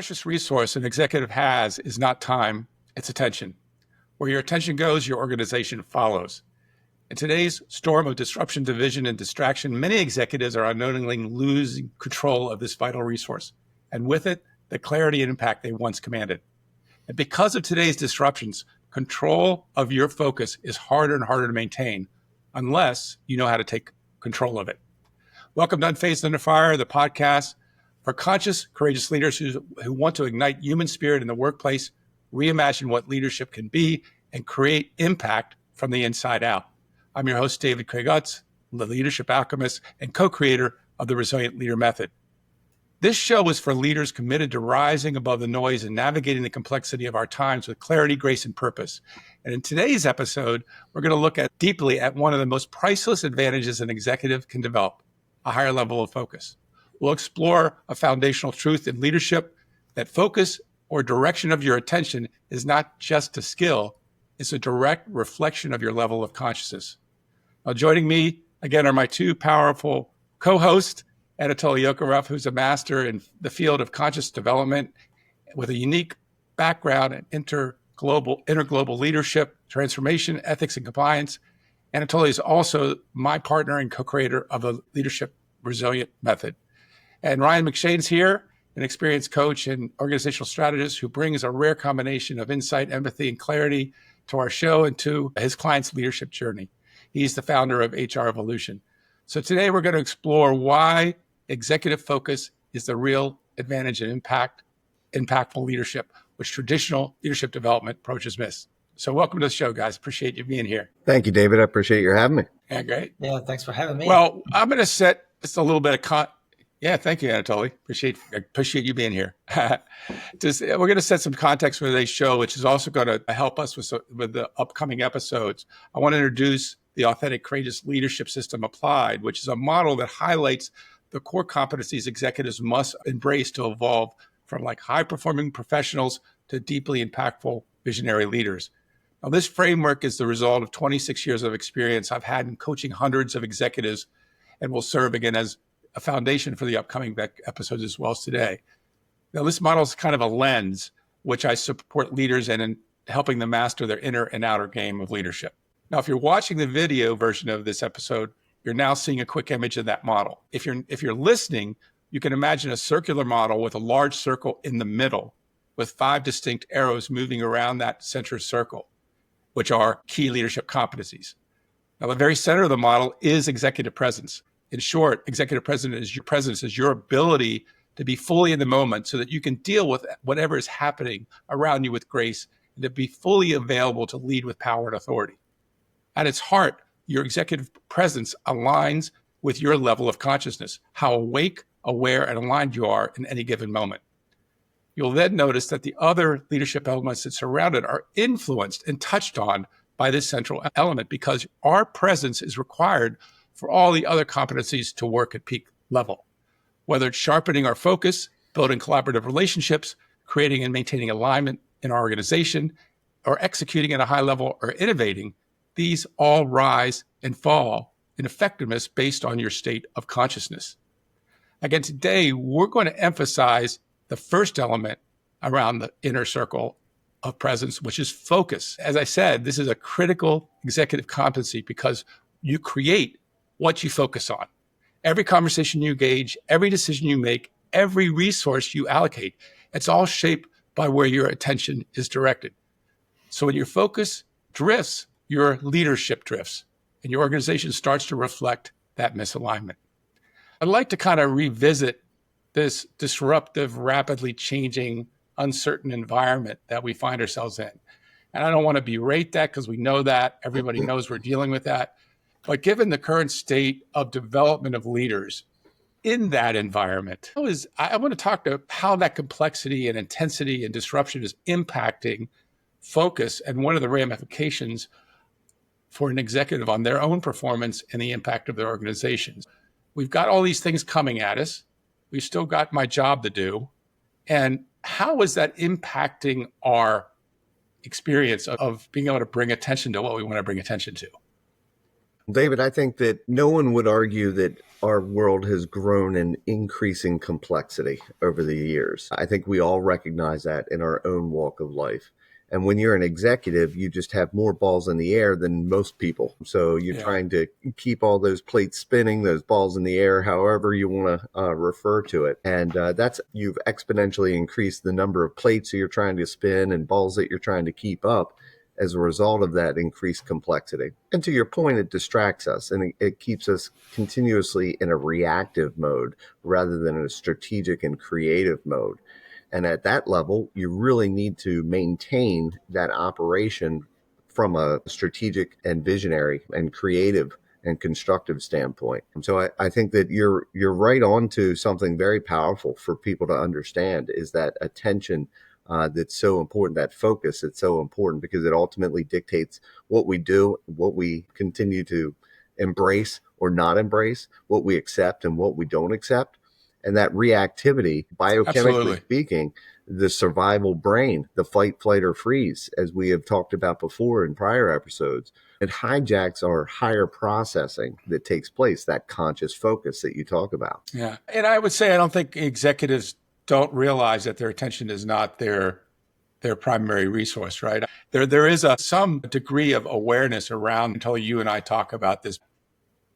precious resource an executive has is not time, it's attention. Where your attention goes, your organization follows. In today's storm of disruption, division, and distraction, many executives are unknowingly losing control of this vital resource, and with it, the clarity and impact they once commanded. And because of today's disruptions, control of your focus is harder and harder to maintain unless you know how to take control of it. Welcome to Unfazed Under Fire, the podcast for conscious, courageous leaders who want to ignite human spirit in the workplace, reimagine what leadership can be, and create impact from the inside out. I'm your host, David Craig Utz, the leadership alchemist and co-creator of the Resilient Leader Method. This show is for leaders committed to rising above the noise and navigating the complexity of our times with clarity, grace, and purpose. And in today's episode, we're going to look deeply at one of the most priceless advantages an executive can develop, a higher level of focus. We'll explore a foundational truth in leadership that focus or direction of your attention is not just a skill, it's a direct reflection of your level of consciousness. Now, joining me again are my two powerful co-hosts, Anatoly Yokharov, who's a master in the field of conscious development with a unique background in interglobal leadership, transformation, ethics, and compliance. Anatoly is also my partner and co-creator of the Leadership Resilient Method. And Ryan McShane's here, an experienced coach and organizational strategist who brings a rare combination of insight, empathy, and clarity to our show and to his client's leadership journey. He's the founder of HR Evolution. So today we're going to explore why executive focus is the real advantage and impactful leadership, which traditional leadership development approaches miss. So welcome to the show, guys. Appreciate you being here. Thank you, David. I appreciate your having me. Yeah, great. Yeah, thanks for having me. Well, I'm going to set just a little bit of Yeah, thank you, Anatoly. Appreciate you being here. We're going to set some context for today's show, which is also going to help us with the upcoming episodes. I want to introduce the Authentic Courageous Leadership System Applied, which is a model that highlights the core competencies executives must embrace to evolve from high-performing professionals to deeply impactful visionary leaders. Now, this framework is the result of 26 years of experience I've had in coaching hundreds of executives and will serve again as a foundation for the upcoming episodes as well as today. Now, this model is kind of a lens which I support leaders in helping them master their inner and outer game of leadership. Now, if you're watching the video version of this episode, you're now seeing a quick image of that model. If you're listening, you can imagine a circular model with a large circle in the middle with 5 distinct arrows moving around that center circle, which are key leadership competencies. Now, the very center of the model is executive presence. In short, executive presence is your ability to be fully in the moment so that you can deal with whatever is happening around you with grace and to be fully available to lead with power and authority. At its heart, your executive presence aligns with your level of consciousness, how awake, aware, and aligned you are in any given moment. You'll then notice that the other leadership elements that surround it are influenced and touched on by this central element because our presence is required for all the other competencies to work at peak level. Whether it's sharpening our focus, building collaborative relationships, creating and maintaining alignment in our organization, or executing at a high level or innovating, these all rise and fall in effectiveness based on your state of consciousness. Again, today, we're going to emphasize the first element around the inner circle of presence, which is focus. As I said, this is a critical executive competency because you create what you focus on. Every conversation you engage, every decision you make, every resource you allocate, it's all shaped by where your attention is directed. So when your focus drifts, your leadership drifts, and your organization starts to reflect that misalignment. I'd like to kind of revisit this disruptive, rapidly changing, uncertain environment that we find ourselves in. And I don't want to berate that because we know that. Everybody knows we're dealing with that. But given the current state of development of leaders in that environment, I want to talk to how that complexity and intensity and disruption is impacting focus and what are the ramifications for an executive on their own performance and the impact of their organizations. We've got all these things coming at us. We've still got my job to do. And how is that impacting our experience of being able to bring attention to what we want to bring attention to? David, I think that no one would argue that our world has grown in increasing complexity over the years. I think we all recognize that in our own walk of life. And when you're an executive, you just have more balls in the air than most people. So you're Yeah, trying to keep all those plates spinning, those balls in the air, however you want to refer to it. And you've exponentially increased the number of plates that you're trying to spin and balls that you're trying to keep up as a result of that increased complexity. And to your point, it distracts us and it keeps us continuously in a reactive mode rather than in a strategic and creative mode. And at that level, you really need to maintain that operation from a strategic and visionary and creative and constructive standpoint. And so I think that you're right on to something very powerful for people to understand is that attention that's so important, that focus that's so important because it ultimately dictates what we do, what we continue to embrace or not embrace, what we accept and what we don't accept. And that reactivity, biochemically absolutely. speaking, the survival brain, the fight, flight, or freeze, as we have talked about before in prior episodes, it hijacks our higher processing that takes place, that conscious focus that you talk about. Yeah. And I would say I don't think executives don't realize that their attention is not their primary resource, right? There is some degree of awareness around until you and I talk about this.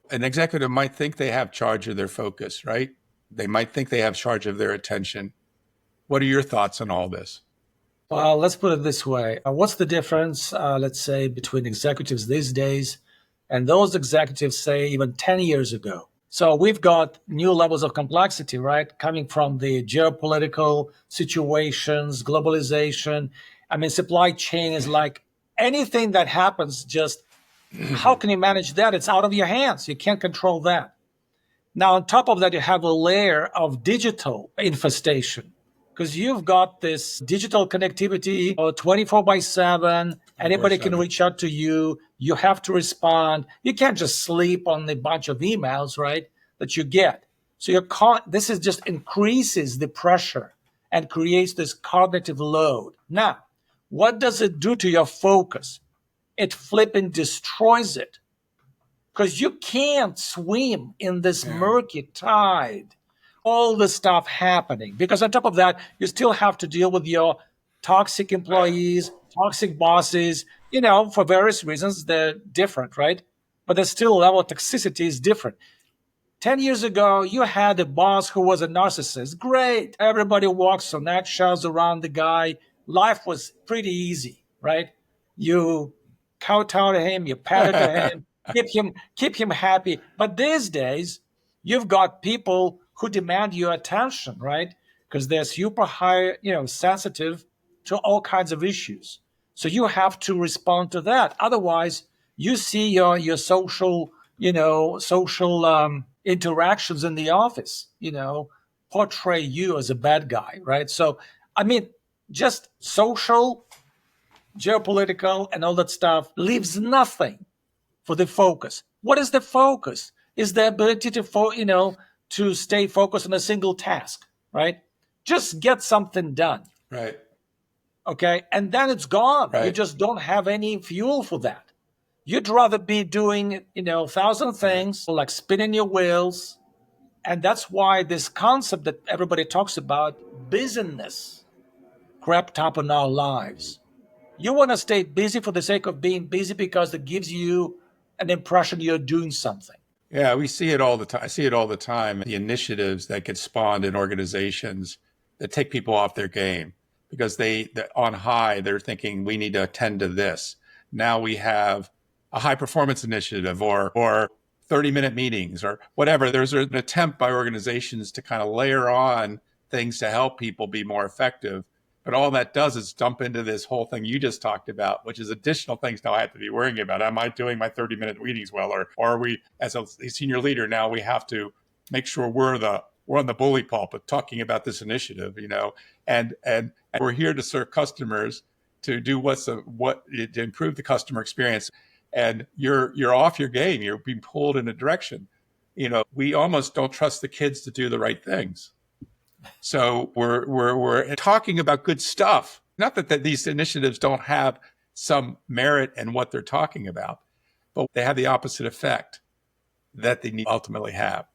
An executive might think they have charge of their focus, right? They might think they have charge of their attention. What are your thoughts on all this? Well, let's put it this way. What's the difference, let's say, between executives these days and those executives, say, even 10 years ago? So we've got new levels of complexity, right? Coming from the geopolitical situations, globalization. I mean, supply chain is like anything that happens, just how can you manage that? It's out of your hands. You can't control that. Now, on top of that, you have a layer of digital infestation because you've got this digital connectivity 24 by 7. Anybody can 24/7. reach out to you. You have to respond. You can't just sleep on the bunch of emails, right, that you get. So this is just increases the pressure and creates this cognitive load. Now, what does it do to your focus? It flipping destroys it because you can't swim in this Yeah. murky tide. All the stuff happening because on top of that, you still have to deal with your toxic employees, toxic bosses. For various reasons, they're different, right? But there's still a level of toxicity is different. 10 years ago, you had a boss who was a narcissist. Great. Everybody walks on eggshells around the guy. Life was pretty easy, right? You kowtow to him, you patter to him, keep him happy. But these days, you've got people who demand your attention, right? Because they're super high, sensitive to all kinds of issues. So you have to respond to that. Otherwise, you see your social interactions in the office, portray you as a bad guy, right? So, I mean, just social, geopolitical, and all that stuff leaves nothing for the focus. What is the focus? Is the ability to stay focused on a single task, right? Just get something done, Right. okay? And then it's gone. You Right. just don't have any fuel for that. You'd rather be doing, 1,000 things, like spinning your wheels. And that's why this concept that everybody talks about, busyness, crept up in our lives. You want to stay busy for the sake of being busy because it gives you an impression you're doing something. Yeah, we see it all the time. I see it all the time. The initiatives that get spawned in organizations that take people off their game because they're on high, they're thinking we need to attend to this. Now we have a high performance initiative or 30-minute meetings or whatever. There's an attempt by organizations to kind of layer on things to help people be more effective. But all that does is dump into this whole thing you just talked about, which is additional things now I have to be worrying about. Am I doing my 30-minute meetings well? Or are we, as a senior leader, now we have to make sure we're on the bully pulpit talking about this initiative, and we're here to serve customers, to do to improve the customer experience. And you're off your game. You're being pulled in a direction. We almost don't trust the kids to do the right things. So we're talking about good stuff. Not that these initiatives don't have some merit in what they're talking about, but they have the opposite effect that they need ultimately have.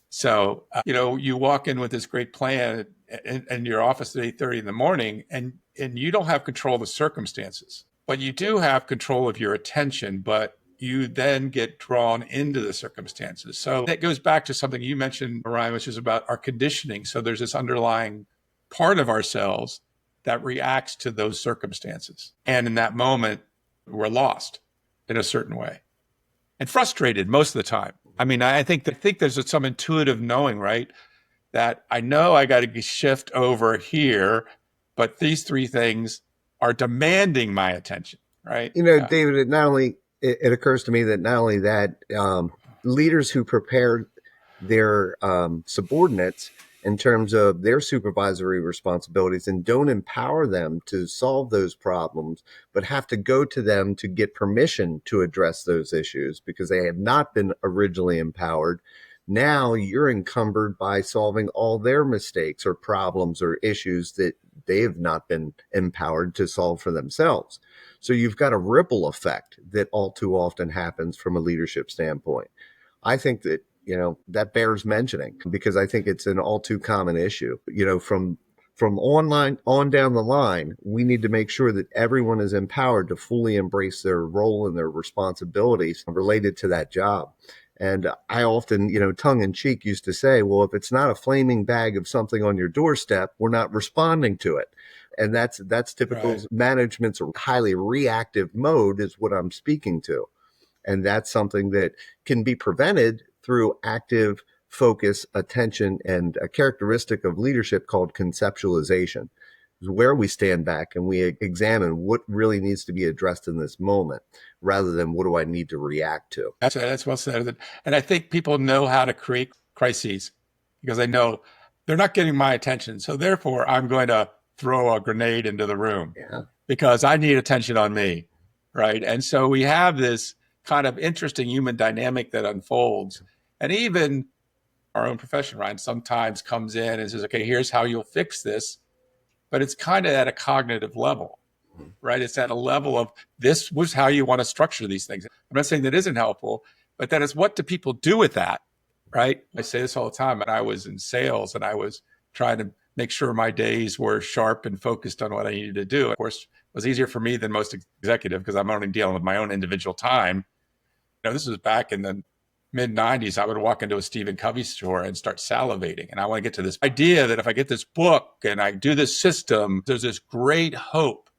So, you walk in with this great plan in your office at 8:30 in the morning, and you don't have control of the circumstances, but you do have control of your attention, but you then get drawn into the circumstances. So that goes back to something you mentioned, Ryan, which is about our conditioning. So there's this underlying part of ourselves that reacts to those circumstances. And in that moment, we're lost in a certain way and frustrated most of the time. I mean, I think there's some intuitive knowing, right? That I know I got to shift over here, but these three things are demanding my attention, right? David, it occurs to me that not only that, leaders who prepare their subordinates in terms of their supervisory responsibilities and don't empower them to solve those problems, but have to go to them to get permission to address those issues because they have not been originally empowered. Now you're encumbered by solving all their mistakes or problems or issues that they have not been empowered to solve for themselves. So you've got a ripple effect that all too often happens from a leadership standpoint. I think that, that bears mentioning because I think it's an all too common issue. From online on down the line, we need to make sure that everyone is empowered to fully embrace their role and their responsibilities related to that job. And I often, tongue in cheek used to say, well, if it's not a flaming bag of something on your doorstep, we're not responding to it. And that's typical. Right. Management's highly reactive mode is what I'm speaking to. And that's something that can be prevented through active focus, attention, and a characteristic of leadership called conceptualization, is where we stand back and we examine what really needs to be addressed in this moment rather than what do I need to react to. That's well said. And I think people know how to create crises because they know they're not getting my attention. So therefore, I'm going to throw a grenade into the room because I need attention on me, right? And so we have this kind of interesting human dynamic that unfolds. And even our own profession, Ryan, sometimes comes in and says, okay, here's how you'll fix this. But it's kind of at a cognitive level, right? It's at a level of this was how you want to structure these things. I'm not saying that isn't helpful, but that is what do people do with that, right? I say this all the time. And I was in sales and I was trying to make sure my days were sharp and focused on what I needed to do. Of course, it was easier for me than most executive because I'm only dealing with my own individual time. This was back in the mid-90s. I would walk into a Stephen Covey store and start salivating. And I want to get to this idea that if I get this book and I do this system, there's this great hope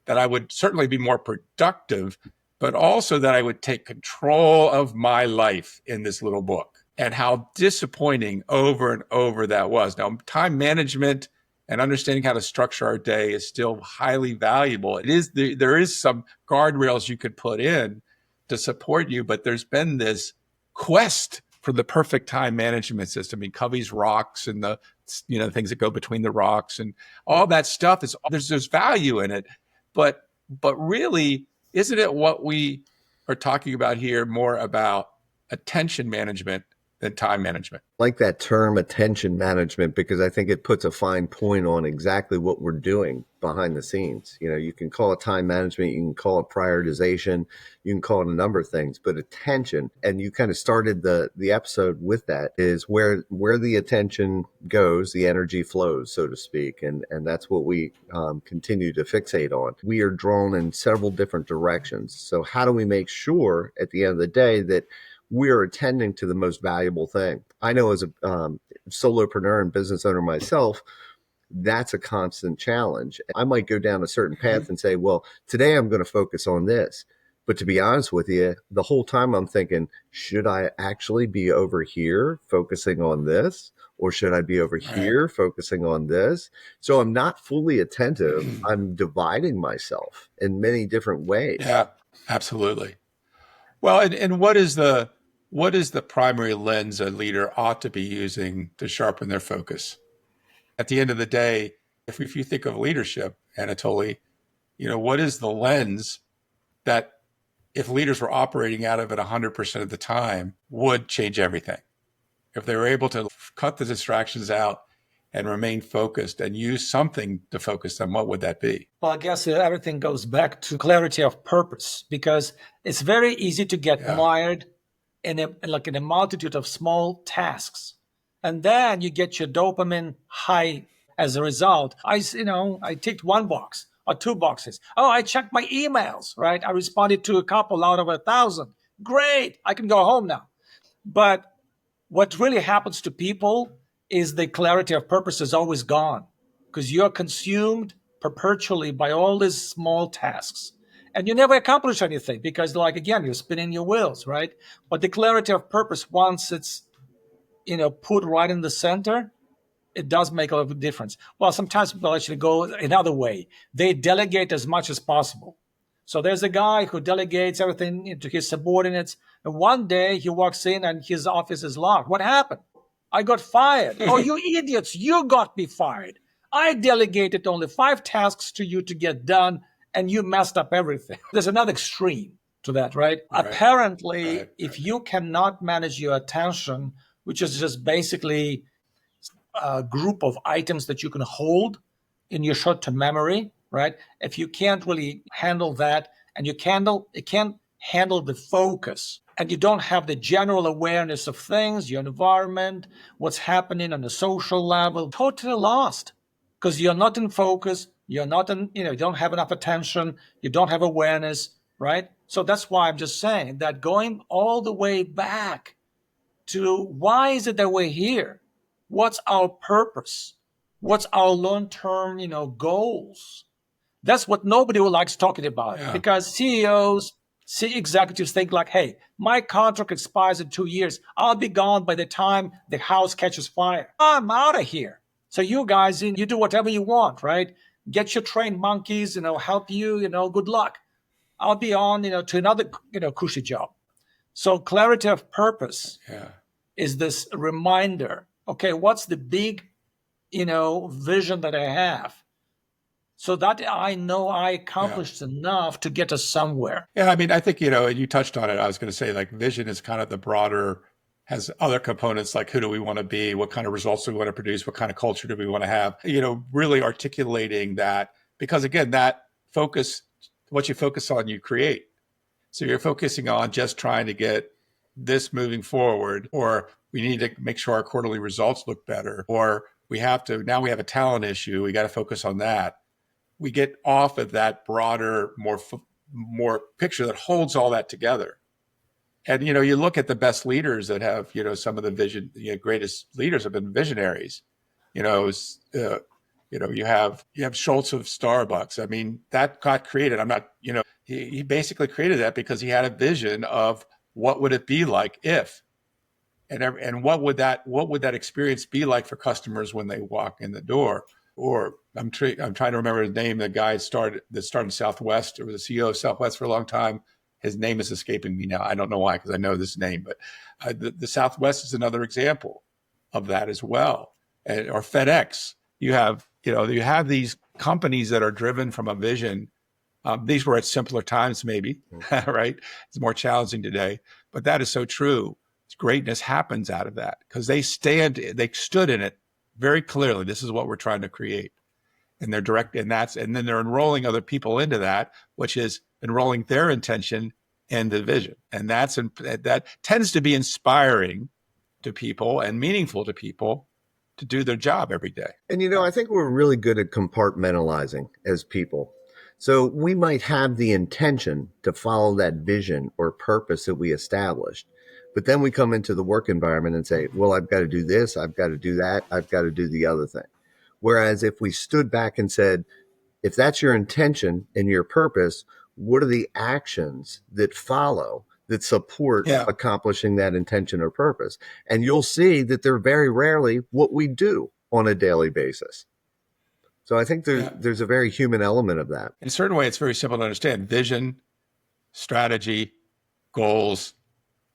that I would certainly be more productive, but also that I would take control of my life in this little book. And how disappointing over and over that was. Now, time management and understanding how to structure our day is still highly valuable. There is some guardrails you could put in to support you, but there's been this quest for the perfect time management system. I mean, Covey's rocks and the things that go between the rocks and all that stuff there's value in it, but really, isn't it what we are talking about here more about attention management than time management? I like that term attention management because I think it puts a fine point on exactly what we're doing behind the scenes. You can call it time management, you can call it prioritization, you can call it a number of things, but attention, and you kind of started the episode with that, is where the attention goes, the energy flows, so to speak. And that's what we continue to fixate on. We are drawn in several different directions. So how do we make sure at the end of the day that we're attending to the most valuable thing? I know as a solopreneur and business owner myself, that's a constant challenge. I might go down a certain path and say, well, today I'm going to focus on this. But to be honest with you, the whole time I'm thinking, should I actually be over here focusing on this? Or should I be over here focusing on this? So I'm not fully attentive. I'm dividing myself in many different ways. Yeah, absolutely. Well, and what is the primary lens a leader ought to be using to sharpen their focus? At the end of the day, if you think of leadership, Anatoly, what is the lens that if leaders were operating out of it 100% of the time would change everything? If they were able to cut the distractions out and remain focused and use something to focus them, what would that be? Well, I guess everything goes back to clarity of purpose, because it's very easy to get mired in a multitude of small tasks And then you get your dopamine high as a result. I ticked one box or two boxes. Oh, I checked my emails, right? I responded to a couple out of 1,000. Great. I can go home now. But what really happens to people is the clarity of purpose is always gone because you're consumed perpetually by all these small tasks and you never accomplish anything because, like, again, you're spinning your wheels, right? But the clarity of purpose, once it's put right in the center, it does make a lot of difference. Well, sometimes people actually go another way. They delegate as much as possible. So there's a guy who delegates everything to his subordinates. And one day he walks in and his office is locked. What happened? I got fired. Oh, you idiots, you got me fired. I delegated only 5 tasks to you to get done, and you messed up everything. There's another extreme to that, right? Apparently, if you cannot manage your attention, which is just basically a group of items that you can hold in your short-term memory, right? If you can't really handle that and you can't handle the focus and you don't have the general awareness of things, your environment, what's happening on a social level, totally lost because you're not in focus, you're not in, you don't have enough attention, you don't have awareness, right? So that's why I'm just saying that going all the way back to why is it that we're here? What's our purpose? What's our long-term, goals? That's what nobody likes talking about because CEOs, executives think like, hey, my contract expires in 2 years. I'll be gone by the time the house catches fire. I'm out of here. So you guys, you do whatever you want, right? Get your trained monkeys, help you, good luck. I'll be on, to another, cushy job. So clarity of purpose is this reminder. Okay, what's the big, vision that I have? So that I know I accomplished enough to get us somewhere. Yeah, I mean, I think, and you touched on it. I was going to say, like, vision is kind of the broader, has other components like who do we want to be? What kind of results do we want to produce? What kind of culture do we want to have? Really articulating that because, again, that focus, what you focus on, you create. So you're focusing on just trying to get this moving forward, or we need to make sure our quarterly results look better, or now we have a talent issue. We got to focus on that. We get off of that broader, more picture that holds all that together. And, you look at the best leaders that have, some of the vision, greatest leaders have been visionaries. You have Schultz of Starbucks. I mean, that got created. He basically created that because he had a vision of what would it be like if, and what would that experience be like for customers when they walk in the door? Or I'm trying to remember his name. The guy that started Southwest, or was the CEO of Southwest for a long time. His name is escaping me now. I don't know why, because I know this name, but the Southwest is another example of that as well. Or FedEx. You have these companies that are driven from a vision. These were at simpler times, maybe, right? It's more challenging today, but that is so true. Greatness happens out of that because they stood in it very clearly. This is what we're trying to create. And they're direct, and then they're enrolling other people into that, which is enrolling their intention and the vision. And that tends to be inspiring to people and meaningful to people to do their job every day. And, I think we're really good at compartmentalizing as people. So we might have the intention to follow that vision or purpose that we established. But then we come into the work environment and say, well, I've got to do this, I've got to do that, I've got to do the other thing. Whereas if we stood back and said, if that's your intention and your purpose, what are the actions that follow that support accomplishing that intention or purpose? And you'll see that they're very rarely what we do on a daily basis. So I think there's a very human element of that. In a certain way, it's very simple to understand. Vision, strategy, goals,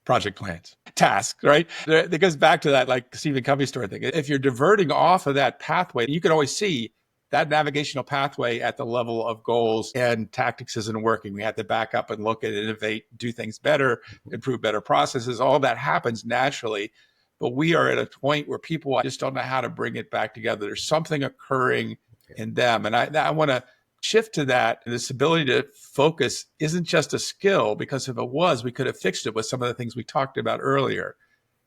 project plans, tasks, right? It goes back to that, like Stephen Covey story thing. If you're diverting off of that pathway, you can always see that navigational pathway at the level of goals and tactics isn't working. We have to back up and look at, innovate, do things better, improve better processes. All that happens naturally. But we are at a point where people just don't know how to bring it back together. There's something occurring in them. And I want to shift to that. This ability to focus isn't just a skill, because if it was, we could have fixed it with some of the things we talked about earlier.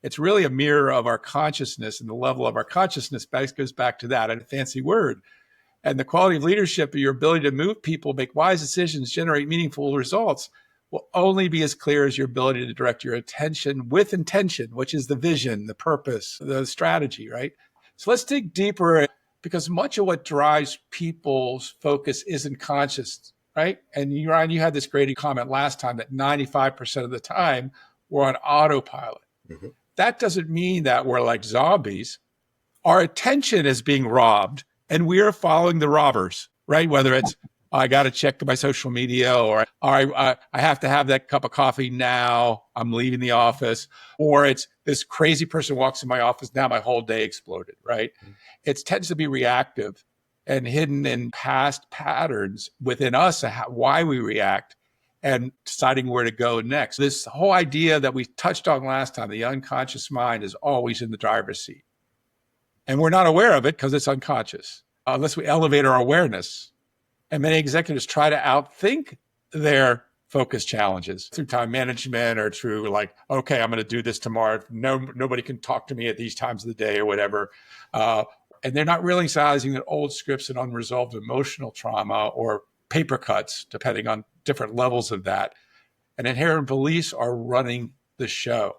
It's really a mirror of our consciousness, and the level of our consciousness goes back to that, a fancy word. And the quality of leadership, your ability to move people, make wise decisions, generate meaningful results, will only be as clear as your ability to direct your attention with intention, which is the vision, the purpose, the strategy, right? So let's dig deeper, because much of what drives people's focus isn't conscious, right? And Ryan, you had this great comment last time that 95% of the time we're on autopilot. Mm-hmm. That doesn't mean that we're like zombies. Our attention is being robbed, and we are following the robbers, right? Whether it's, I got to check my social media, or I have to have that cup of coffee now, I'm leaving the office, or it's this crazy person walks in my office, now my whole day exploded, right? Mm-hmm. It tends to be reactive and hidden in past patterns within us, why we react, and deciding where to go next. This whole idea that we touched on last time, the unconscious mind is always in the driver's seat. And we're not aware of it because it's unconscious, unless we elevate our awareness. And many executives try to outthink their focus challenges through time management or through like, okay, I'm going to do this tomorrow. Nobody can talk to me at these times of the day or whatever. And they're not realizing that old scripts and unresolved emotional trauma or paper cuts, depending on different levels of that, and inherent beliefs are running the show.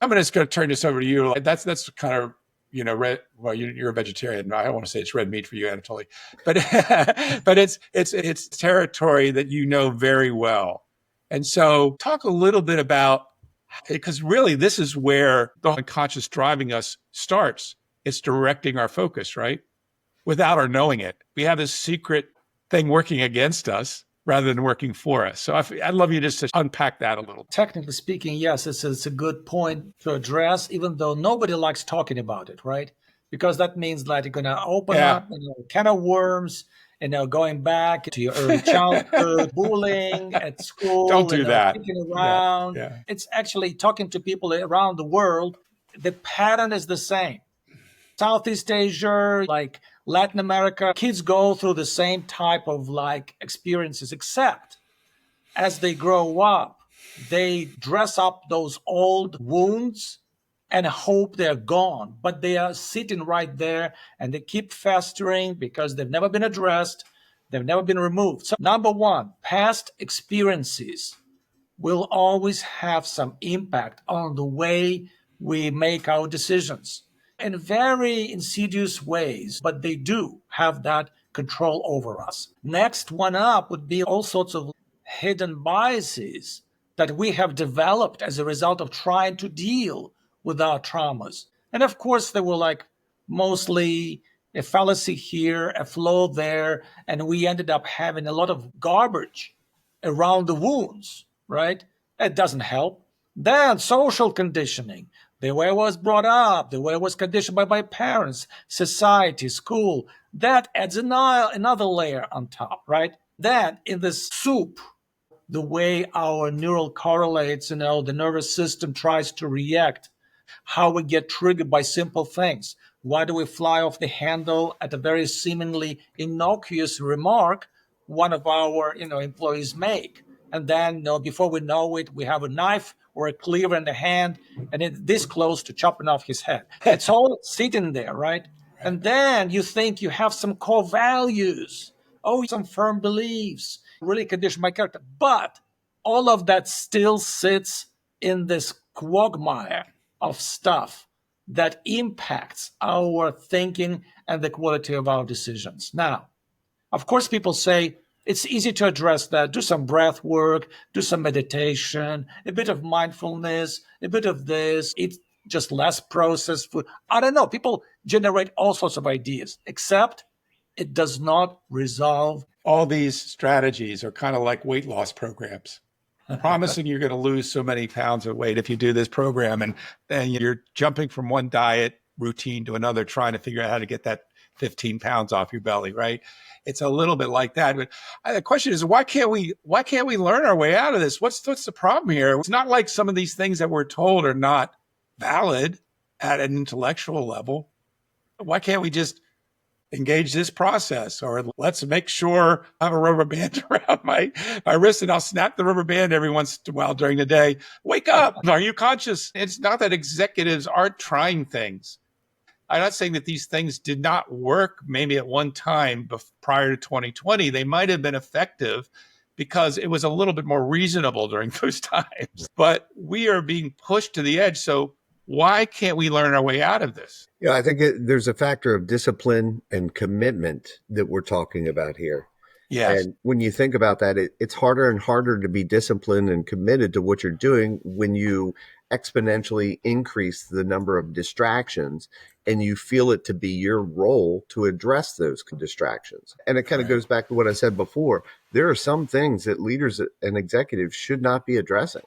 I'm just going to turn this over to you. That's kind of, red. Well, you're a vegetarian. I don't want to say it's red meat for you, Anatoly, but but it's territory that you know very well. And so, talk a little bit about, because really this is where the unconscious driving us starts. It's directing our focus, right? Without our knowing it, we have this secret thing working against us rather than working for us. So I'd love you just to unpack that a little. Technically speaking, yes, it's a good point to address, even though nobody likes talking about it, right? Because that means that you're going to open up a can of worms, going back to your early childhood, bullying at school. Don't do that. Kicking around. Yeah. It's actually talking to people around the world. The pattern is the same. Southeast Asia, like Latin America, kids go through the same type of experiences, except as they grow up, they dress up those old wounds and hope they're gone. But they are sitting right there and they keep festering because they've never been addressed. They've never been removed. So number one, past experiences will always have some impact on the way we make our decisions. In very insidious ways, but they do have that control over us. Next one up would be all sorts of hidden biases that we have developed as a result of trying to deal with our traumas. And of course, they were mostly a fallacy here, a flaw there, and we ended up having a lot of garbage around the wounds, right? It doesn't help. Then social conditioning. The way I was brought up, the way I was conditioned by my parents, society, school, that adds another layer on top, right? Then in this soup, the way our neural correlates, the nervous system tries to react, how we get triggered by simple things. Why do we fly off the handle at a very seemingly innocuous remark one of our, employees make? And then, before we know it, we have a knife or a cleaver in the hand, and it's this close to chopping off his head. It's all sitting there, right? And then you think you have some core values, some firm beliefs, really condition my character. But all of that still sits in this quagmire of stuff that impacts our thinking and the quality of our decisions. Now, of course, people say, it's easy to address that. Do some breath work, do some meditation, a bit of mindfulness, a bit of this. It's just less processed food. I don't know. People generate all sorts of ideas, except it does not resolve. All these strategies are kind of like weight loss programs, promising you're going to lose so many pounds of weight if you do this program. And then you're jumping from one diet routine to another, trying to figure out how to get that 15 pounds off your belly, right? It's a little bit like that. But the question is, why can't we learn our way out of this? What's the problem here? It's not like some of these things that we're told are not valid at an intellectual level. Why can't we just engage this process, or let's make sure I have a rubber band around my wrist and I'll snap the rubber band every once in a while during the day. Wake up. Are you conscious? It's not that executives aren't trying things. I'm not saying that these things did not work maybe at one time prior to 2020. They might have been effective because it was a little bit more reasonable during those times. But we are being pushed to the edge. So why can't we learn our way out of this? Yeah, I think there's a factor of discipline and commitment that we're talking about here. Yes. And when you think about that, it's harder and harder to be disciplined and committed to what you're doing when you exponentially increase the number of distractions and you feel it to be your role to address those distractions. And it kind of goes back to what I said before. There are some things that leaders and executives should not be addressing,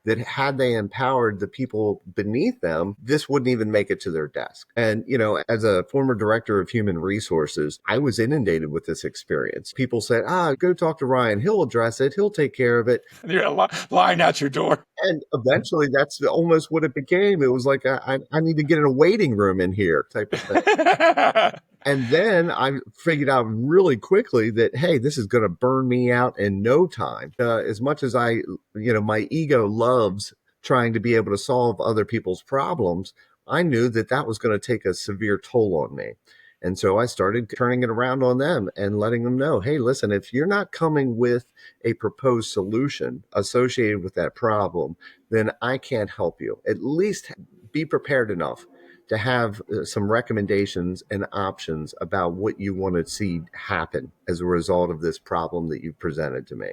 that had they empowered the people beneath them, this wouldn't even make it to their desk. And, as a former director of human resources, I was inundated with this experience. People said, go talk to Ryan. He'll address it. He'll take care of it. And you're lying out your door. And eventually that's almost what it became. It was like, I need to get in a waiting room in here type of thing. And then I figured out really quickly that, hey, this is going to burn me out in no time. As much as my ego loves trying to be able to solve other people's problems, I knew that was going to take a severe toll on me. And so I started turning it around on them and letting them know, hey, listen, if you're not coming with a proposed solution associated with that problem, then I can't help you. At least be prepared enough to have some recommendations and options about what you want to see happen as a result of this problem that you've presented to me.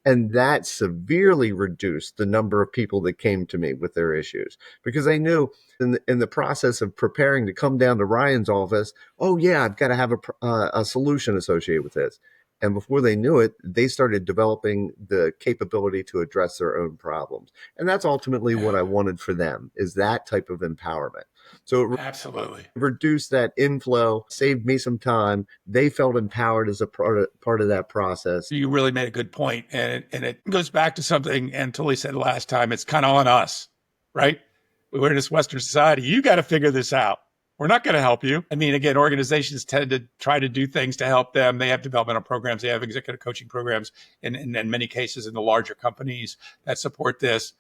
And that severely reduced the number of people that came to me with their issues, because I knew in the process of preparing to come down to Ryan's office, oh yeah, I've got to have a solution associated with this. And before they knew it, they started developing the capability to address their own problems. And that's ultimately what I wanted for them, is that type of empowerment. So it absolutely reduced that inflow, saved me some time. They felt empowered as a part of that process. You really made a good point. And it goes back to something Anatoly said last time. It's kind of on us, right? We're in this Western society. You got to figure this out. We're not going to help you. I mean, again, organizations tend to try to do things to help them. They have developmental programs. They have executive coaching programs in many cases in the larger companies that support this.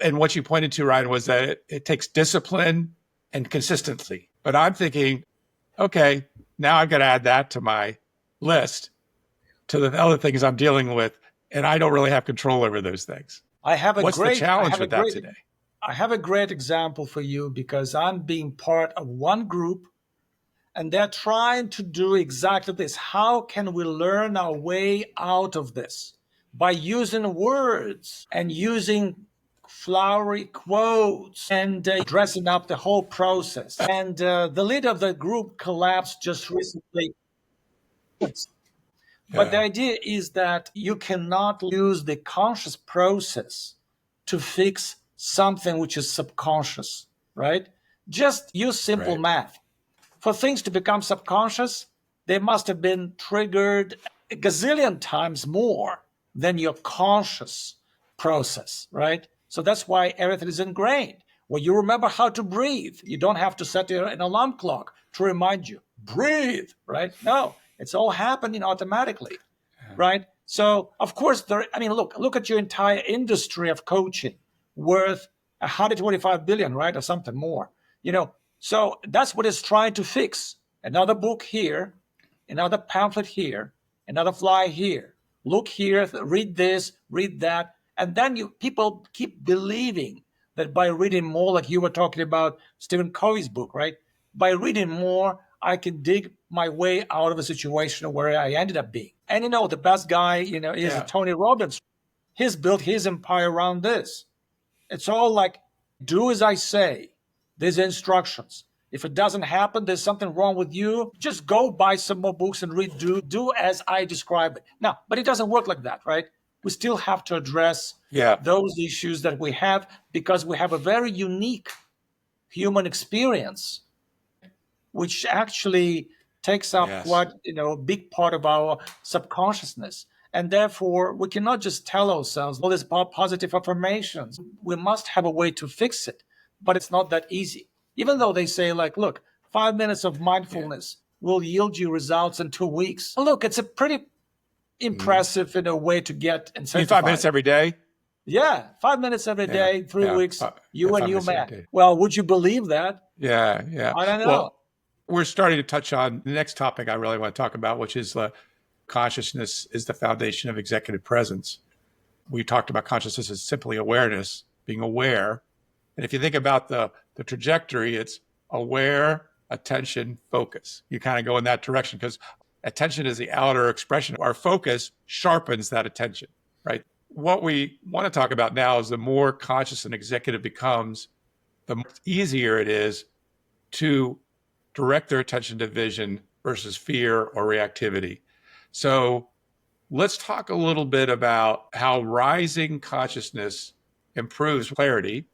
And what you pointed to, Ryan, was that it takes discipline and consistency. But I'm thinking, okay, now I've got to add that to my list, to the other things I'm dealing with, and I don't really have control over those things. What's the challenge with that today? I have a great example for you, because I'm being part of one group and they're trying to do exactly this. How can we learn our way out of this? By using words and using flowery quotes and dressing up the whole process. And the leader of the group collapsed just recently. But the idea is that you cannot use the conscious process to fix something which is subconscious, right? Just use simple math. For things to become subconscious, they must have been triggered a gazillion times more than your conscious process, right? So that's why everything is ingrained. Well, you remember how to breathe. You don't have to set an alarm clock to remind you, breathe, right? No, it's all happening automatically, right? So, of course, look at your entire industry of coaching, worth 125 billion, right? Or something more, So that's what it's trying to fix. Another book here, another pamphlet here, another flyer here. Look here, read this, read that. And then people keep believing that by reading more, like you were talking about Stephen Covey's book, right? By reading more, I can dig my way out of a situation where I ended up being. And the best guy, is Tony Robbins. He's built his empire around this. It's all like, do as I say. There's instructions. If it doesn't happen, there's something wrong with you. Just go buy some more books and read. Do as I describe it. Now, but it doesn't work like that, right? We still have to address those issues that we have, because we have a very unique human experience, which actually takes up quite a big part of our subconsciousness. And therefore, we cannot just tell ourselves all these positive affirmations. We must have a way to fix it, but it's not that easy. Even though they say, look, 5 minutes of mindfulness will yield you results in 2 weeks. Look, it's a pretty impressive in a way to get In incentivized. 5 minutes every day? Yeah, 5 minutes every day, 3 weeks, you and 5 your minutes every man. day. Well, would you believe that? Yeah, yeah. I don't know. Well, we're starting to touch on the next topic I really want to talk about, which is consciousness is the foundation of executive presence. We talked about consciousness as simply awareness, being aware. And if you think about the trajectory, it's aware, attention, focus. You kind of go in that direction because attention is the outer expression. Our focus sharpens that attention, right? What we want to talk about now is the more conscious an executive becomes, the easier it is to direct their attention to vision versus fear or reactivity. So let's talk a little bit about how rising consciousness improves clarity.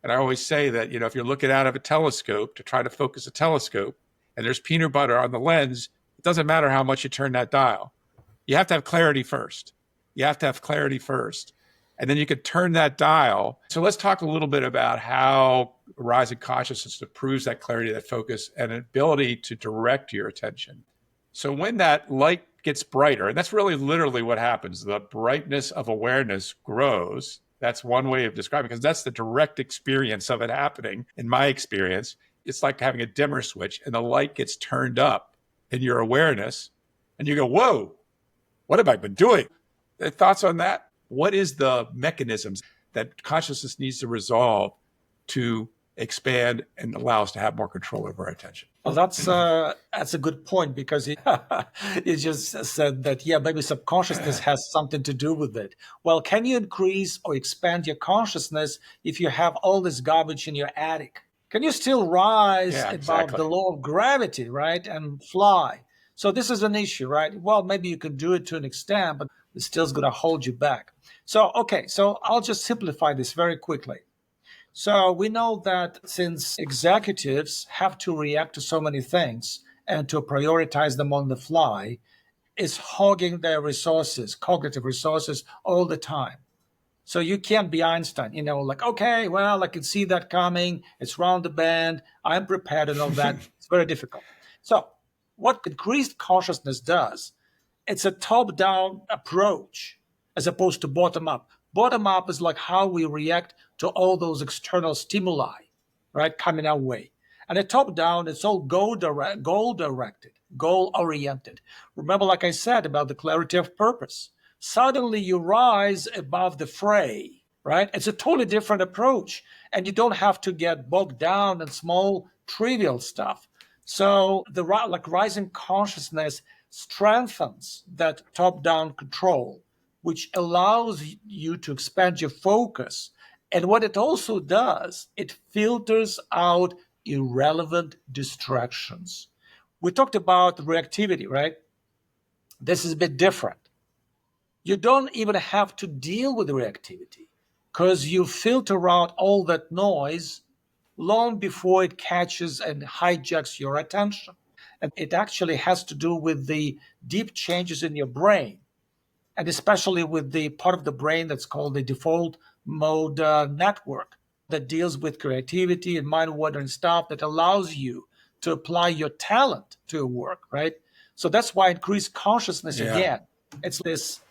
And I always say that, if you're looking out of a telescope to try to focus a telescope and there's peanut butter on the lens, it doesn't matter how much you turn that dial. You have to have clarity first. And then you could turn that dial. So let's talk a little bit about how rising consciousness improves that clarity, that focus, and ability to direct your attention. So when that light gets brighter, and that's really literally what happens, the brightness of awareness grows. That's one way of describing it, because that's the direct experience of it happening. In my experience, it's like having a dimmer switch and the light gets turned up in your awareness and you go, whoa, what have I been doing? Thoughts on that? What is the mechanisms that consciousness needs to resolve to expand and allow us to have more control over our attention? Well, that's a good point, because it just said that, maybe subconsciousness has something to do with it. Well, can you increase or expand your consciousness if you have all this garbage in your attic? Can you still rise above the law of gravity, right, and fly? So this is an issue, right? Well, maybe you can do it to an extent, but it's still going to hold you back. So I'll just simplify this very quickly. So we know that since executives have to react to so many things and to prioritize them on the fly, it's hogging their resources, cognitive resources, all the time. So you can't be Einstein, okay, well, I can see that coming. It's round the bend. I'm prepared and all that. It's very difficult. So what increased consciousness does, it's a top-down approach as opposed to bottom-up. Bottom-up is like how we react to all those external stimuli, right, coming our way. And a top-down, it's all goal-directed, goal-oriented. Remember, like I said, about the clarity of purpose. Suddenly you rise above the fray, right? It's a totally different approach. And you don't have to get bogged down in small, trivial stuff. So the rising consciousness strengthens that top-down control, which allows you to expand your focus. And what it also does, it filters out irrelevant distractions. We talked about reactivity, right? This is a bit different. You don't even have to deal with reactivity because you filter out all that noise long before it catches and hijacks your attention. And it actually has to do with the deep changes in your brain, and especially with the part of the brain that's called the default mode network that deals with creativity and mind-wandering stuff that allows you to apply your talent to work, right? So that's why increased consciousness, again, it's this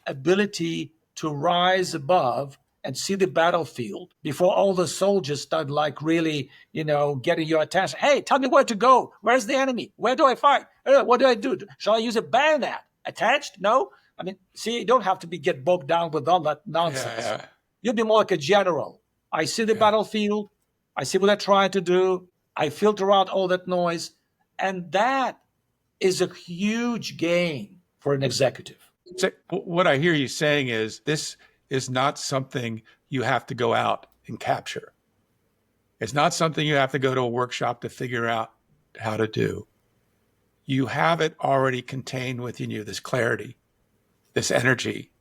ability to rise above and see the battlefield before all the soldiers start really, getting your attention. Hey, tell me where to go. Where's the enemy? Where do I fight? What do I do? Shall I use a bayonet? Attached? No. I mean, see, you don't have to get bogged down with all that nonsense. You'll be more like a general. I see the battlefield. I see what they're trying to do. I filter out all that noise. And that is a huge gain for an executive. So what I hear you saying is this is not something you have to go out and capture. It's not something you have to go to a workshop to figure out how to do. You have it already contained within you, this clarity, this energy,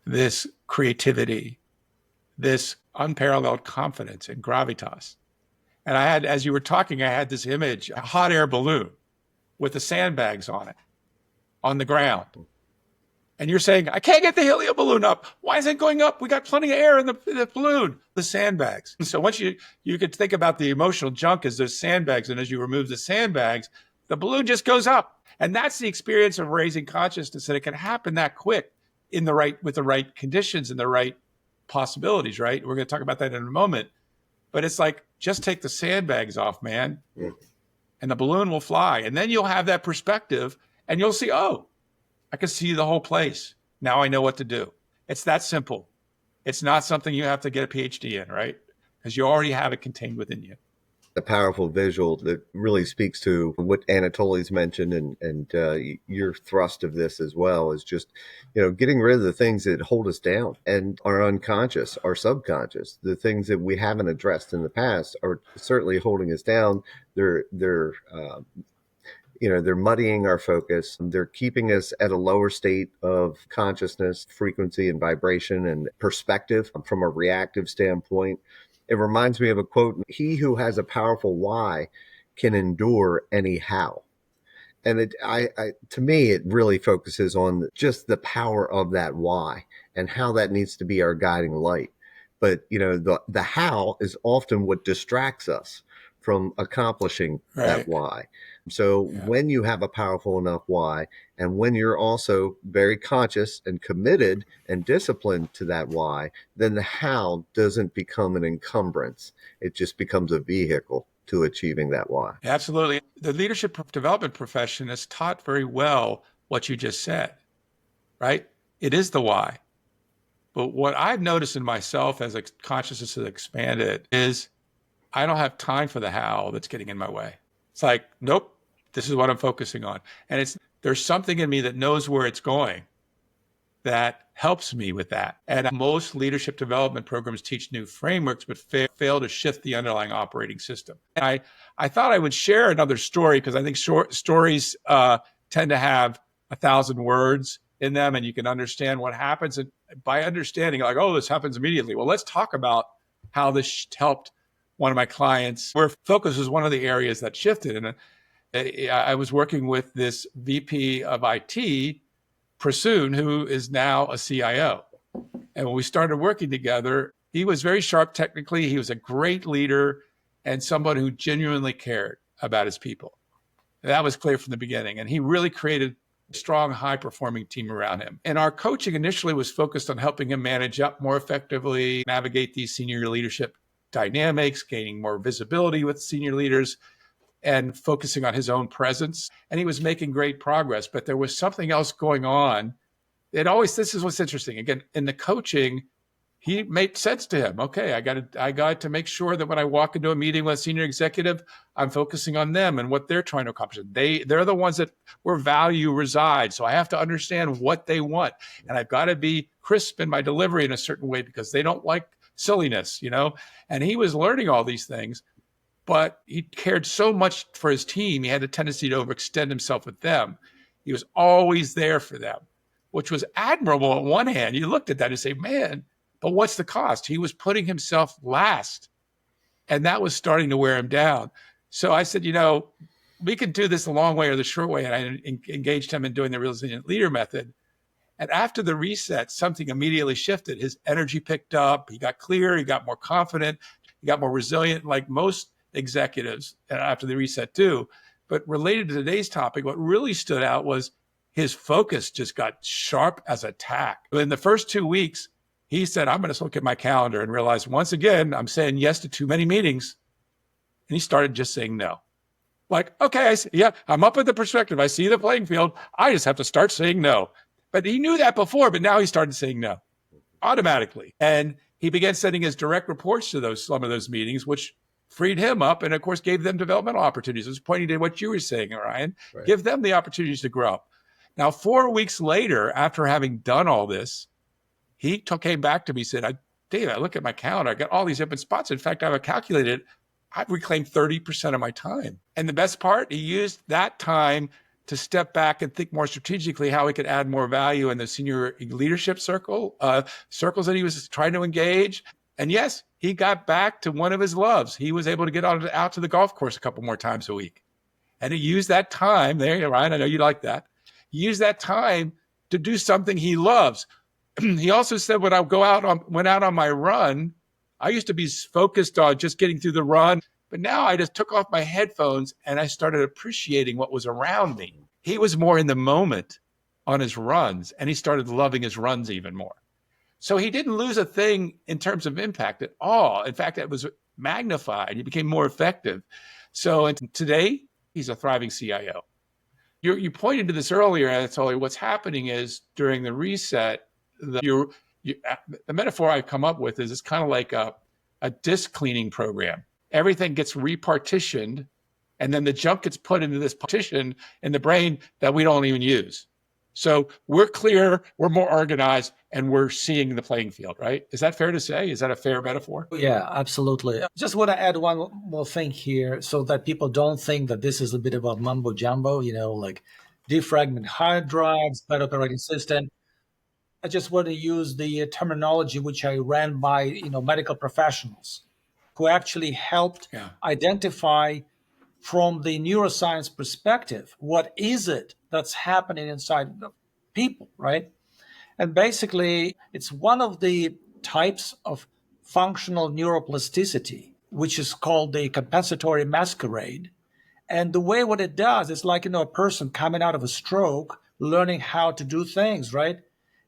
this creativity, this unparalleled confidence and gravitas. And I had, as you were talking, I had this image, a hot air balloon with the sandbags on it, on the ground. And you're saying, I can't get the helium balloon up. Why is it going up? We got plenty of air in the balloon, the sandbags. So once you could think about the emotional junk as those sandbags, and as you remove the sandbags, the balloon just goes up. And that's the experience of raising consciousness. And it can happen that quick with the right conditions and the right possibilities, right? We're going to talk about that in a moment. But it's like, just take the sandbags off, man, and the balloon will fly. And then you'll have that perspective and you'll see, oh, I can see the whole place. Now I know what to do. It's that simple. It's not something you have to get a PhD in, right? Because you already have it contained within you. A powerful visual that really speaks to what Anatoly's mentioned and your thrust of this as well is just, getting rid of the things that hold us down and are unconscious, our subconscious, the things that we haven't addressed in the past are certainly holding us down. They're muddying our focus. They're keeping us at a lower state of consciousness, frequency and vibration and perspective from a reactive standpoint. It reminds me of a quote, "He who has a powerful why can endure any how." And to me, it really focuses on just the power of that why and how that needs to be our guiding light. But, the how is often what distracts us from accomplishing that why. So when you have a powerful enough why, and when you're also very conscious and committed and disciplined to that why, then the how doesn't become an encumbrance. It just becomes a vehicle to achieving that why. Absolutely. The leadership development profession has taught very well what you just said, right? It is the why. But what I've noticed in myself as consciousness has expanded is I don't have time for the how that's getting in my way. It's like, nope, this is what I'm focusing on. And there's something in me that knows where it's going that helps me with that. And most leadership development programs teach new frameworks, but fail to shift the underlying operating system. And I thought I would share another story because I think stories tend to have 1,000 words in them and you can understand what happens. And by understanding, like, oh, this happens immediately. Well, let's talk about how this helped one of my clients, where focus was one of the areas that shifted. And I was working with this VP of IT, Prasoon, who is now a CIO. And when we started working together, he was very sharp technically. He was a great leader and someone who genuinely cared about his people. And that was clear from the beginning. And he really created a strong, high-performing team around him. And our coaching initially was focused on helping him manage up more effectively, navigate these senior leadership dynamics, gaining more visibility with senior leaders, and focusing on his own presence. And he was making great progress, but there was something else going on. This is what's interesting. Again, in the coaching, he made sense to him. Okay, I got to make sure that when I walk into a meeting with a senior executive, I'm focusing on them and what they're trying to accomplish. They're the ones where value resides. So I have to understand what they want. And I've got to be crisp in my delivery in a certain way because they don't like silliness, And he was learning all these things, but he cared so much for his team. He had a tendency to overextend himself with them. He was always there for them, which was admirable on one hand. You looked at that and say, man, but what's the cost? He was putting himself last, and that was starting to wear him down. So I said, we can do this the long way or the short way. And I engaged him in doing the resilient leader method. And after the reset, something immediately shifted. His energy picked up. He got clear. He got more confident. He got more resilient, like most executives after the reset too. But related to today's topic, what really stood out was his focus just got sharp as a tack. In the first 2 weeks, he said, I'm going to look at my calendar and realize once again, I'm saying yes to too many meetings. And he started just saying no. Like, okay, I'm up at the perspective. I see the playing field. I just have to start saying no. But he knew that before, but now he started saying no automatically. And he began sending his direct reports to some of those meetings, which freed him up and, of course, gave them developmental opportunities. I was pointing to what you were saying, Ryan. Right. Give them the opportunities to grow. Now, 4 weeks later, after having done all this, he came back to me and said, Dave, I look at my calendar. I got all these open spots. In fact, I've calculated I've reclaimed 30% of my time. And the best part, he used that time to step back and think more strategically how he could add more value in the senior leadership circles that he was trying to engage. And yes, he got back to one of his loves. He was able to get out to the golf course a couple more times a week. And he used that time, there, Ryan, I know you like that. He used that time to do something he loves. He also said when I went out on my run, I used to be focused on just getting through the run, But now I just took off my headphones and I started appreciating what was around me. He was more in the moment on his runs, and he started loving his runs even more. So he didn't lose a thing in terms of impact at all. In fact, it was magnified. He became more effective. So and today, he's a thriving CIO. You pointed to this earlier, Anatoly. What's happening is during the reset, the metaphor I've come up with is it's kind of like a disk cleaning program. Everything gets repartitioned, and then the junk gets put into this partition in the brain that we don't even use. So we're clear, we're more organized, and we're seeing the playing field, right? Is that fair to say? Is that a fair metaphor? Yeah, absolutely. Just want to add one more thing here so that people don't think that this is a bit of a mumbo jumbo, like defragment hard drives, bad operating system. I just want to use the terminology which I ran by, medical professionals who actually helped identify from the neuroscience perspective, what is it that's happening inside the people, right? And basically, it's one of the types of functional neuroplasticity, which is called the compensatory masquerade. And the way what it does is like, a person coming out of a stroke, learning how to do things, right?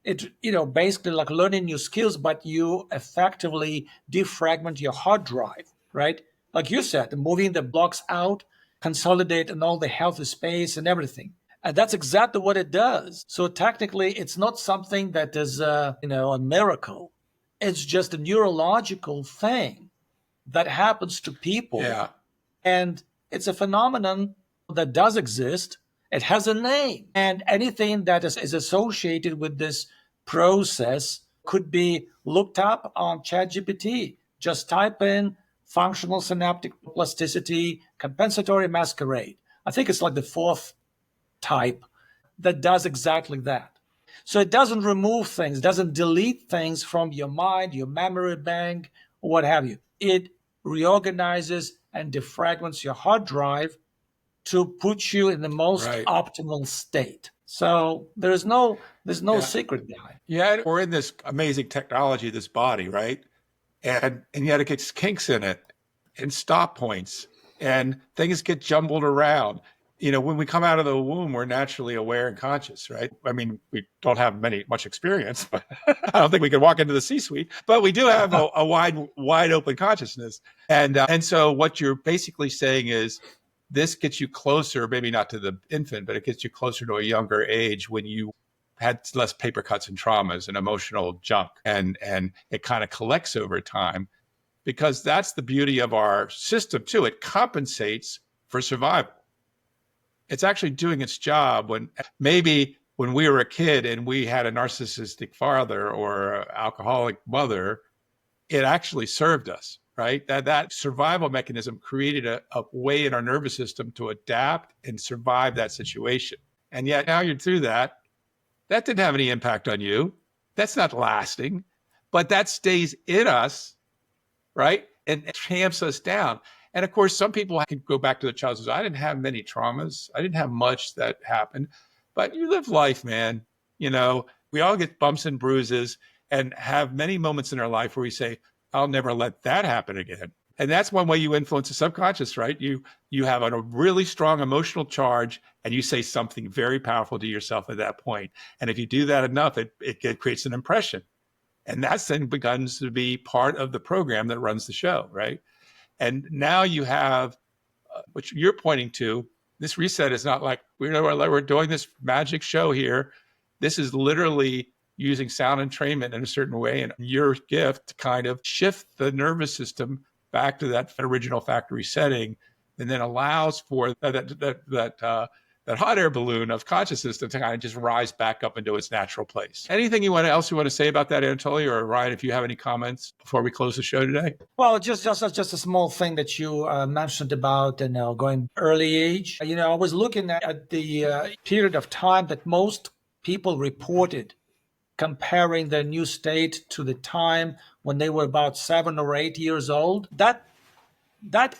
It, basically like learning new skills, but you effectively defragment your hard drive, right? Like you said, moving the blocks out, consolidate in all the healthy space and everything. And that's exactly what it does. So technically, it's not something that is, a miracle. It's just a neurological thing that happens to people. Yeah. And it's a phenomenon that does exist. It has a name. And anything that is associated with this process could be looked up on ChatGPT. Just type in functional synaptic plasticity, compensatory masquerade. I think it's like the fourth type that does exactly that. So it doesn't remove things, doesn't delete things from your mind, your memory bank, or what have you. It reorganizes and defragments your hard drive to put you in the most optimal state. So there's no secret behind it. Yeah, we're in this amazing technology, this body, right? And yet it gets kinks in it and stop points and things get jumbled around. When we come out of the womb, we're naturally aware and conscious, right? I mean, we don't have much experience, but I don't think we can walk into the C-suite, but we do have a wide open consciousness. And so what you're basically saying is this gets you closer, maybe not to the infant, but it gets you closer to a younger age when you had less paper cuts and traumas and emotional junk. And it kind of collects over time because that's the beauty of our system too. It compensates for survival. It's actually doing its job when we were a kid and we had a narcissistic father or an alcoholic mother, it actually served us, right? That survival mechanism created a way in our nervous system to adapt and survive that situation. And yet now you're through that. That didn't have any impact on you. That's not lasting, but that stays in us, right? And it tamps us down. And of course, some people can go back to their childhood. I didn't have many traumas. I didn't have much that happened, but you live life, man. We all get bumps and bruises and have many moments in our life where we say, I'll never let that happen again. And that's one way you influence the subconscious, right? You have a really strong emotional charge and you say something very powerful to yourself at that point. And if you do that enough, it creates an impression. And that's then begins to be part of the program that runs the show, right? And now you have, which you're pointing to, this reset is not like we're doing this magic show here. This is literally using sound entrainment in a certain way and your gift to kind of shift the nervous system back to that original factory setting, and then allows for that hot air balloon of consciousness to kind of just rise back up into its natural place. Anything else you want to say about that, Anatoly, or Ryan, if you have any comments before we close the show today? Well, just a small thing that you mentioned about going early age. I was looking at the period of time that most people reported comparing their new state to the time when they were about 7 or 8 years old. That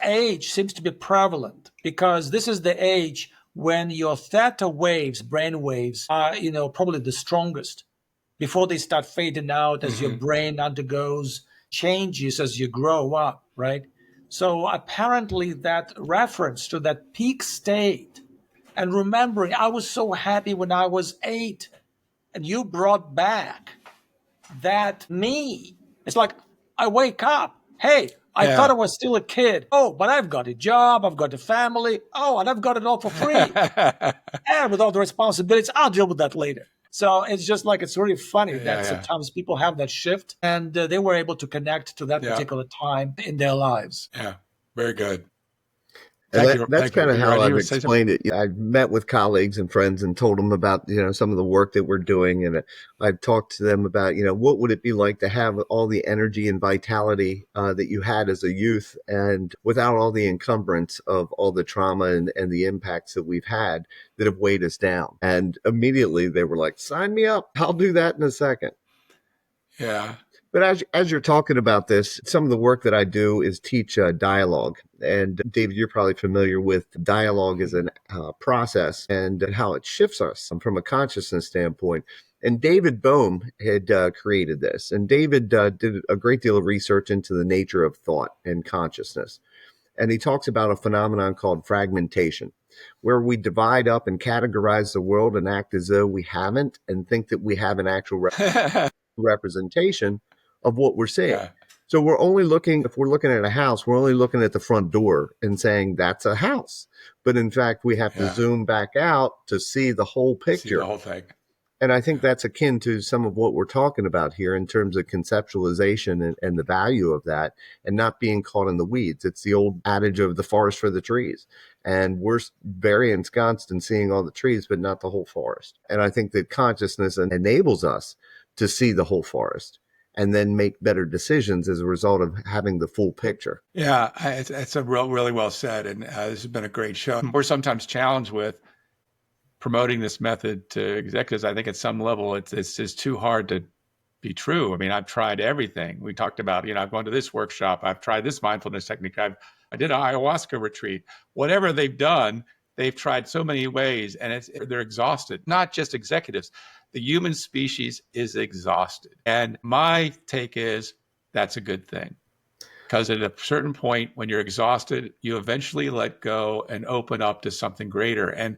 age seems to be prevalent because this is the age when your theta waves, brain waves, are probably the strongest before they start fading out as your brain undergoes changes as you grow up, right? So apparently that reference to that peak state and remembering, I was so happy when I was 8 and you brought back that me. It's like I wake up. Hey, I thought Yeah. I was still a kid. Oh, but I've got a job. I've got a family. Oh, and I've got it all for free. And with all the responsibilities, I'll deal with that later. So it's just like it's really funny Yeah, that yeah, sometimes people have that shift and they were able to connect to that yeah, particular time in their lives. yeah. Very good. And Thank you. that's Thank you. kind of You're how right. You I've were saying something. explained it. I've met with colleagues and friends and told them about, some of the work that we're doing. And I've talked to them about, what would it be like to have all the energy and vitality that you had as a youth and without all the encumbrance of all the trauma and the impacts that we've had that have weighed us down. And immediately they were like, sign me up. I'll do that in a second. Yeah. But as you're talking about this, some of the work that I do is teach dialogue. And David, you're probably familiar with dialogue as a process and how it shifts us from a consciousness standpoint. And David Bohm had created this. And David did a great deal of research into the nature of thought and consciousness. And he talks about a phenomenon called fragmentation, where we divide up and categorize the world and act as though we haven't and think that we have an actual representation of what we're seeing. Yeah. So if we're looking at a house, we're only looking at the front door and saying that's a house. But in fact, we have to Yeah. zoom back out to see the whole See picture. the whole thing. And I think that's akin to some of what we're talking about here in terms of conceptualization and the value of that and not being caught in the weeds. It's the old adage of the forest for the trees. And we're very ensconced in seeing all the trees, but not the whole forest. And I think that consciousness enables us to see the whole forest and then make better decisions as a result of having the full picture. Yeah, it's a really well said. And this has been a great show. We're sometimes challenged with promoting this method to executives. I think at some level, it's just too hard to be true. I mean, I've tried everything. We talked about, I've gone to this workshop. I've tried this mindfulness technique. I did an ayahuasca retreat. Whatever they've done, they've tried so many ways, and they're exhausted. Not just executives. The human species is exhausted. And my take is that's a good thing. Because at a certain point, when you're exhausted, you eventually let go and open up to something greater. And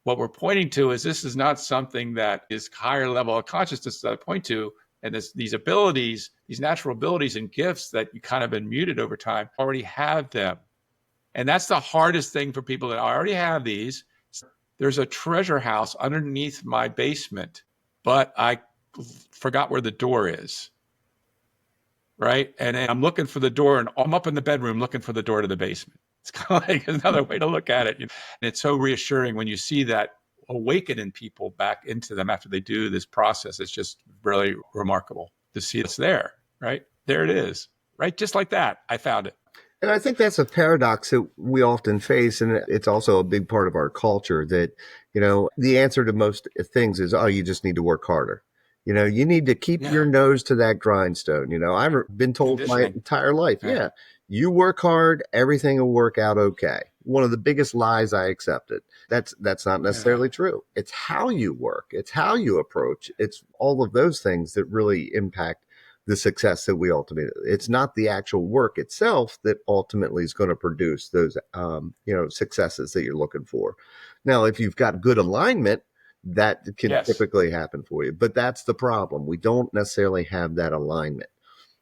what we're pointing to is this is not something that is higher level of consciousness that I point to. And these abilities, these natural abilities and gifts that you kind of been muted over time, already have them. And that's the hardest thing for people that already have these. There's a treasure house underneath my basement, but I forgot where the door is. Right. And I'm looking for the door and I'm up in the bedroom looking for the door to the basement. It's kind of like another way to look at it. And it's so reassuring when you see that awakening people back into them after they do this process. It's just really remarkable to see it's there. Right. There it is. Right. Just like that. I found it. And I think that's a paradox that we often face. And it's also a big part of our culture that, the answer to most things is, oh, you just need to work harder. You need to keep your nose to that grindstone. I've been told my entire life, you work hard, everything will work out okay. One of the biggest lies I accepted. That's not necessarily true. It's how you work. It's how you approach. It's all of those things that really impact the success that we ultimately. It's not the actual work itself that ultimately is going to produce those, successes that you're looking for. Now, if you've got good alignment, that can typically happen for you. But that's the problem. We don't necessarily have that alignment.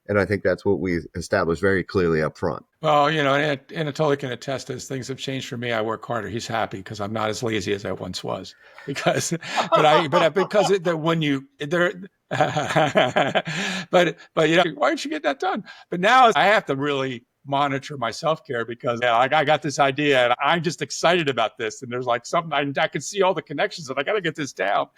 And I think that's what we established very clearly up front. Well, Anatoly can attest as things have changed for me. I work harder. He's happy because I'm not as lazy as I once was. Because when you there, but why don't you get that done? But now I have to really monitor my self-care because I got this idea and I'm just excited about this. And there's like something I can see all the connections and I got to get this down.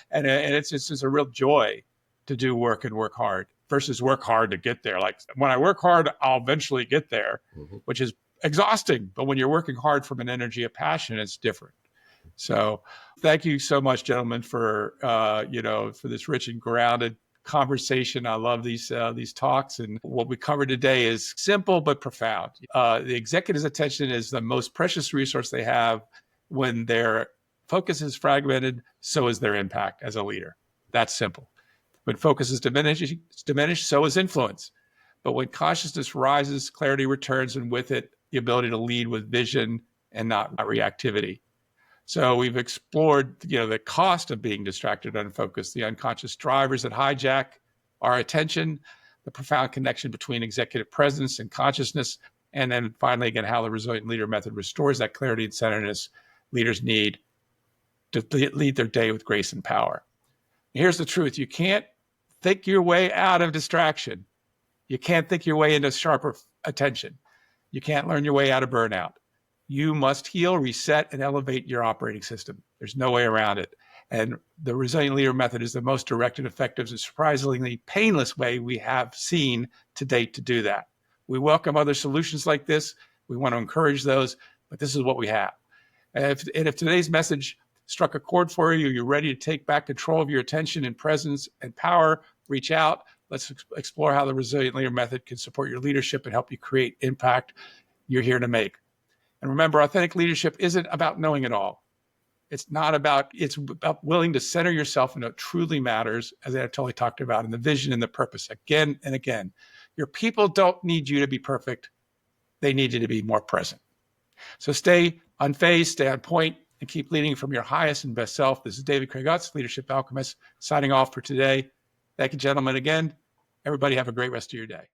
And it's just a real joy to do work and work hard versus work hard to get there. Like when I work hard, I'll eventually get there, which is exhausting. But when you're working hard from an energy of passion, it's different. So thank you so much, gentlemen, for this rich and grounded conversation. I love these talks, and what we covered today is simple but profound. The executive's attention is the most precious resource they have. When their focus is fragmented, so is their impact as a leader. That's simple. When focus is diminished, so is influence. But when consciousness rises, clarity returns, and with it, the ability to lead with vision and not reactivity. So we've explored, the cost of being distracted, unfocused, the unconscious drivers that hijack our attention, the profound connection between executive presence and consciousness, and then finally, again, how the resilient leader method restores that clarity and centeredness leaders need to lead their day with grace and power. Here's the truth. You can't think your way out of distraction. You can't think your way into sharper attention. You can't learn your way out of burnout. You must heal, reset, and elevate your operating system. There's no way around it. And the resilient leader method is the most direct and effective and surprisingly painless way we have seen to date to do that. We welcome other solutions like this. We want to encourage those, but this is what we have. And if today's message struck a chord for you, you're ready to take back control of your attention and presence and power, reach out. Let's explore how the resilient leader method can support your leadership and help you create impact you're here to make. And remember, authentic leadership isn't about knowing it all. It's about willing to center yourself in what truly matters, as Anatoly talked about, in the vision and the purpose again and again. Your people don't need you to be perfect. They need you to be more present. So stay unfazed, stay on point, and keep leading from your highest and best self. This is David Craig Utz, Leadership Alchemist, signing off for today. Thank you, gentlemen, again. Everybody have a great rest of your day.